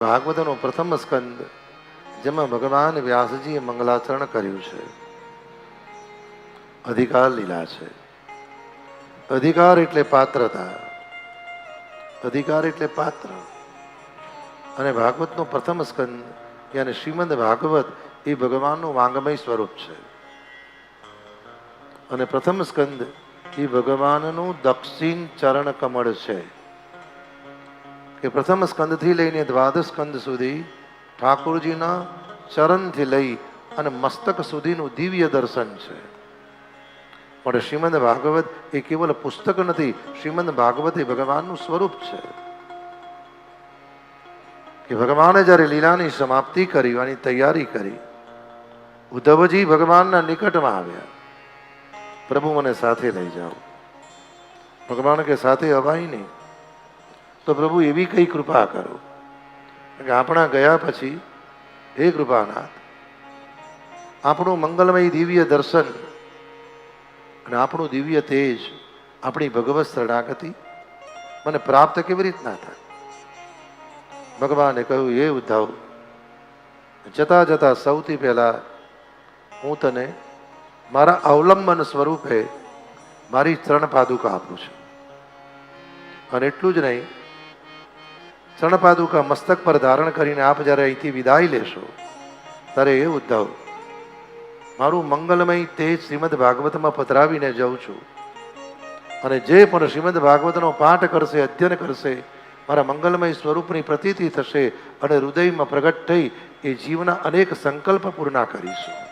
ભાગવતનો પ્રથમ સ્કંદ, જેમાં ભગવાન વ્યાસજીએ મંગલાચરણ કર્યું છે. અધિકાર લીલા છે. અધિકાર એટલે પાત્રતા, અધિકાર એટલે પાત્ર. અને ભાગવતનો પ્રથમ સ્કંદ યાની શ્રીમદ ભાગવત એ ભગવાનનું વાંગમય સ્વરૂપ છે. અને પ્રથમ સ્કંદ એ ભગવાનનું દક્ષિણ ચરણ કમળ છે. કે પ્રથમ સ્કંદથી લઈને દ્વાદશ સ્કંદ સુધી ઠાકોરજીના ચરણથી લઈ અને મસ્તક સુધીનું દિવ્ય દર્શન છે. પણ શ્રીમદ ભાગવત એ કેવલ પુસ્તક નથી, શ્રીમદ ભાગવત એ ભગવાનનું સ્વરૂપ છે. કે ભગવાને જ્યારે લીલાની સમાપ્તિ કરી અને તૈયારી કરી, ઉદ્ધવજી ભગવાનના નિકટમાં આવ્યા. પ્રભુ મને સાથે લઈ જાઓ. ભગવાન કે સાથે અવાય નહીં. તો પ્રભુ એવી કઈ કૃપા કરો કે આપણા ગયા પછી હે કૃપાનાથ, આપણું મંગલમય દિવ્ય દર્શન અને આપણું દિવ્ય તેજ, આપણી ભગવત શરણાગતિ મને પ્રાપ્ત કેવી રીતના થાય? ભગવાને કહ્યું, એ ઉદ્ધવ, જતા જતા સૌથી પહેલા હું તને મારા અવલંબન સ્વરૂપે મારી ચરણ પાદુકા આપું છું. અને એટલું જ નહીં, ચરણ પાદુકા મસ્તક પર ધારણ કરીને આપ જ્યારે અહીંથી વિદાય લેશો ત્યારે એ ઉદ્ધવ, મારું મંગલમય તેજ શ્રીમદ ભાગવતમાં પધરાવીને જાઉં છું. અને જે પણ શ્રીમદ ભાગવતનો પાઠ કરશે, અધ્યયન કરશે, મારા મંગલમય સ્વરૂપની પ્રતીતિ થશે અને હૃદયમાં પ્રગટ થઈ એ જીવના અનેક સંકલ્પ પૂર્ણ કરીશું.